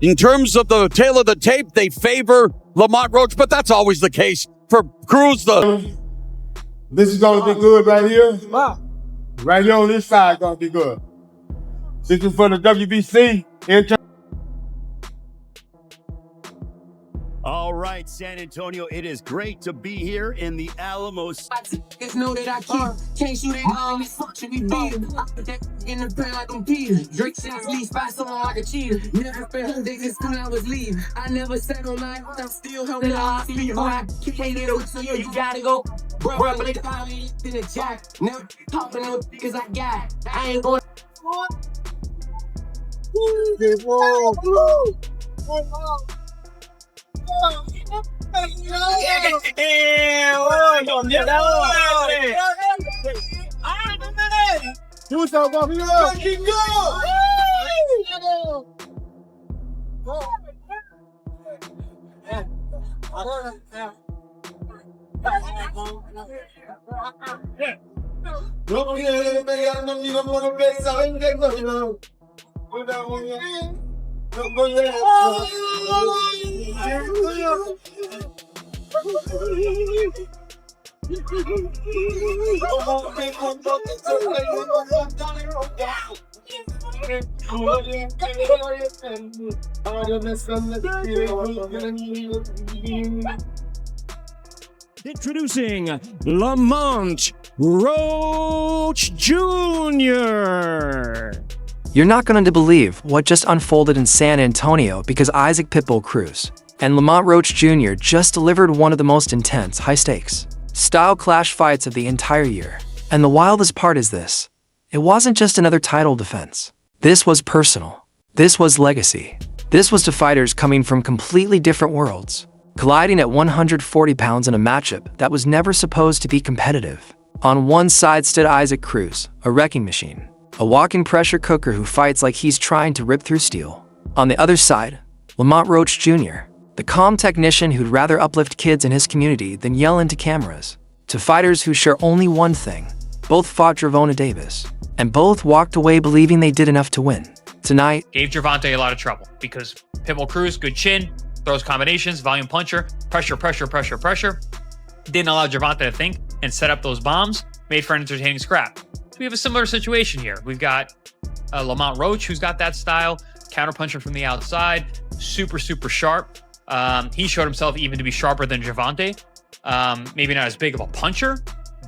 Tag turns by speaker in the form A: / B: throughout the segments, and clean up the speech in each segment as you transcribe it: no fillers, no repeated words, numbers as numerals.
A: In terms of the tail of the tape, they favor Lamont Roach, but that's always the case for Cruz.
B: This is going to be good right here. Right here on this side going to be good. This is for the WBC.
C: All right, San Antonio, it is great to be here in the Alamos.
D: Niggas know that I can't shoot it on this fuck should be beating. I put that in the pen like I'm Peter. Drake shots leased by someone like a cheater. Never spent days in school I was leaving. I never sat on my own, I'm still helping I sleep. I can't get over to you gotta go. Bro, but they call me in the jack. Never popping no because I got. I ain't going.
E: Introducing Lamont Roach Jr.
F: You're not going to believe what just unfolded in San Antonio because Isaac Pitbull Cruz and Lamont Roach Jr. just delivered one of the most intense, high-stakes, style clash fights of the entire year. And the wildest part is this. It wasn't just another title defense. This was personal. This was legacy. This was to fighters coming from completely different worlds, colliding at 140 pounds in a matchup that was never supposed to be competitive. On one side stood Isaac Cruz, a wrecking machine, a walking pressure cooker who fights like he's trying to rip through steel. On the other side, Lamont Roach Jr., the calm technician who'd rather uplift kids in his community than yell into cameras. To fighters who share only one thing, both fought Gervonta Davis, and both walked away believing they did enough to win. Tonight,
G: gave Gervonta a lot of trouble because Pitbull Cruz, good chin, throws combinations, volume puncher, pressure. Didn't allow Gervonta to think and set up those bombs, made for an entertaining scrap. So we have a similar situation here. We've got Lamont Roach, who's got that style, counterpuncher from the outside, super sharp. He showed himself even to be sharper than Gervonta. Maybe not as big of a puncher,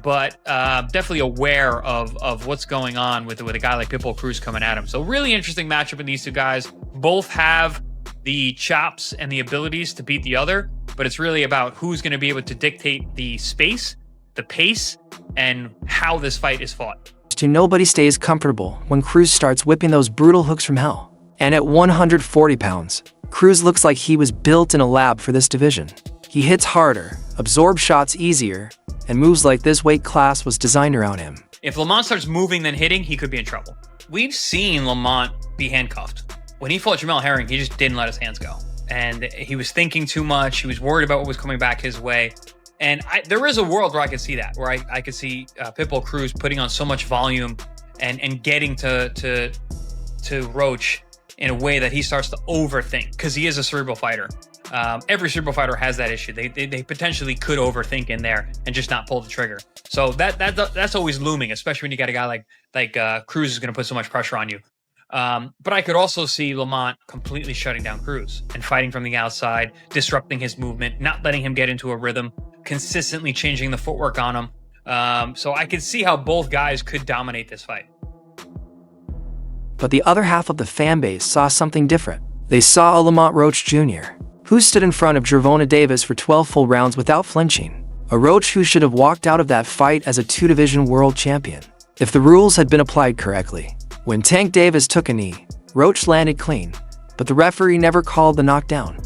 G: but definitely aware of what's going on with a guy like Pitbull Cruz coming at him. So really interesting matchup in these two guys. Both have the chops and the abilities to beat the other, but it's really about who's going to be able to dictate the space, the pace, and how this fight is fought.
F: Nobody stays comfortable when Cruz starts whipping those brutal hooks from hell. And at 140 pounds, Cruz looks like he was built in a lab for this division. He hits harder, absorbs shots easier, and moves like this weight class was designed around him.
G: If Lamont starts moving then hitting, he could be in trouble. We've seen Lamont be handcuffed. When he fought Jamel Herring, he just didn't let his hands go. And he was thinking too much. He was worried about what was coming back his way. And there is a world where I could see that, where I could see Pitbull Cruz putting on so much volume and getting to Roach in a way that he starts to overthink, because he is a cerebral fighter. Every cerebral fighter has that issue. They potentially could overthink in there and just not pull the trigger. So that's always looming, especially when you got a guy like Cruz is going to put so much pressure on you. But I could also see Lamont completely shutting down Cruz and fighting from the outside, disrupting his movement, not letting him get into a rhythm, consistently changing the footwork on him. So I could see how both guys could dominate this fight.
F: But the other half of the fan base saw something different. They saw a Lamont Roach Jr., who stood in front of Gervonta Davis for 12 full rounds without flinching. A Roach who should have walked out of that fight as a two-division world champion, if the rules had been applied correctly. When Tank Davis took a knee, Roach landed clean, but the referee never called the knockdown.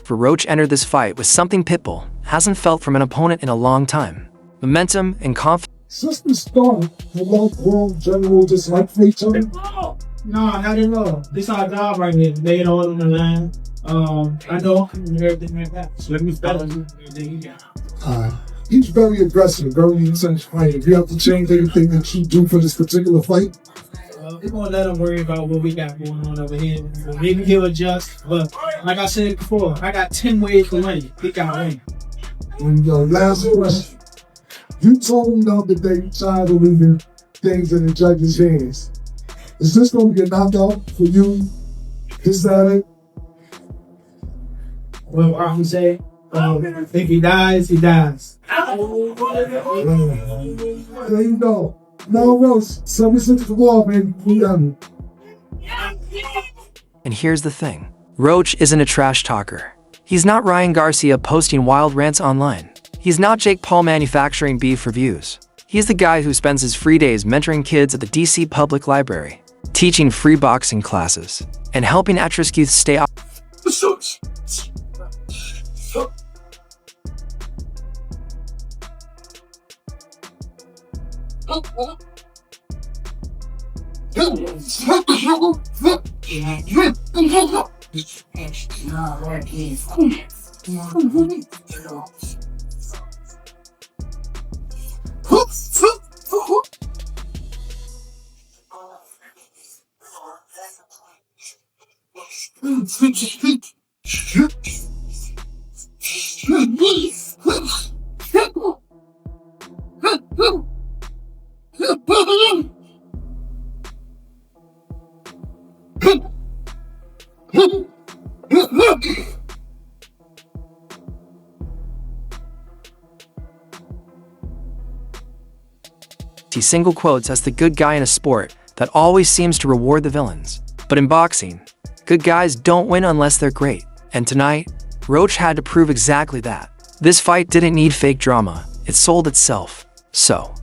F: for Roach entered this fight with something Pitbull hasn't felt from an opponent in a long time. Momentum and confidence.
H: Since the start, Lamont grown general dislike for each other.
I: No, not at all. This our job right here. Lay it all on the line. I know everything like that. So let me spell everything you got.
H: He's very aggressive, very intense fighter. You have to change anything that you do for this particular fight.
I: We're gonna let him worry about what we got going on over here. Maybe he'll adjust, but like I said before, I got 10 ways to win. He got win.
H: And your last question, you told him the other day you tired of leaving things in the judge's hands. Is this gonna be a knockout for you this Saturday?
I: Well, I would say, if he dies, he dies.
H: There you go. No, Roach, 76 to wall, baby. We done.
F: And here's the thing. Roach isn't a trash talker. He's not Ryan Garcia posting wild rants online. He's not Jake Paul manufacturing beef for views. He's the guy who spends his free days mentoring kids at the DC Public Library, teaching free boxing classes, and helping at-risk youth stay off. He single quotes as the good guy in a sport that always seems to reward the villains. But in boxing, good guys don't win unless they're great. And tonight, Roach had to prove exactly that. This fight didn't need fake drama, it sold itself. So,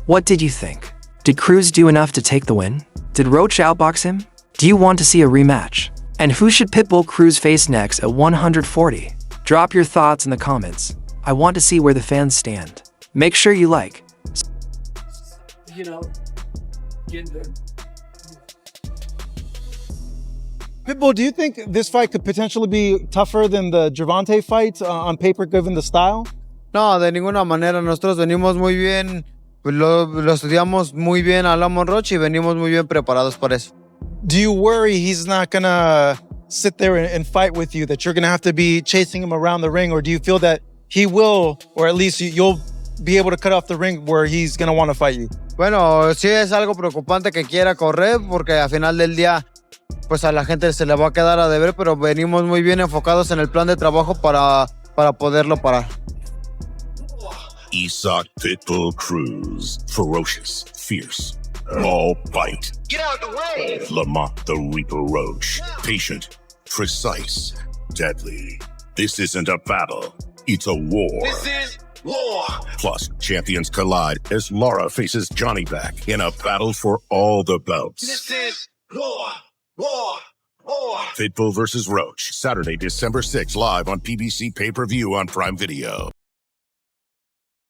F: what did you think? Did Cruz do enough to take the win? Did Roach outbox him? Do you want to see a rematch? And who should Pitbull Cruz face next at 140? Drop your thoughts in the comments. I want to see where the fans stand. Make sure you like.
I: You know, getting there.
J: Pitbull, do you think this fight could potentially be tougher than the Gervonta fight on paper, given the style?
K: No, de ninguna manera. Nosotros venimos muy bien, lo estudiamos muy bien a Lamont Roach y venimos muy bien preparados para eso.
J: Do you worry he's not gonna sit there and fight with you, that you're gonna have to be chasing him around the ring, or do you feel that he will, or at least you'll be able to cut off the ring where he's gonna want to fight you?
K: Bueno, sí es algo preocupante que quiera correr, porque al final del día, pues a la gente se le va a quedar a deber, pero venimos muy bien enfocados en el plan de trabajo para poderlo parar.
L: Isak Pitbull Cruz, ferocious, fierce, all bite.
D: Get out of the way!
L: Lamont the Reaper Roach, patient, precise, deadly. This isn't a battle, it's a war.
D: This is war!
L: Plus, champions collide as Laura faces Johnny back in a battle for all the belts.
D: This is war! War! War!
L: Pitbull vs. Roach, Saturday, December 6th, live on PBC pay-per-view on Prime Video.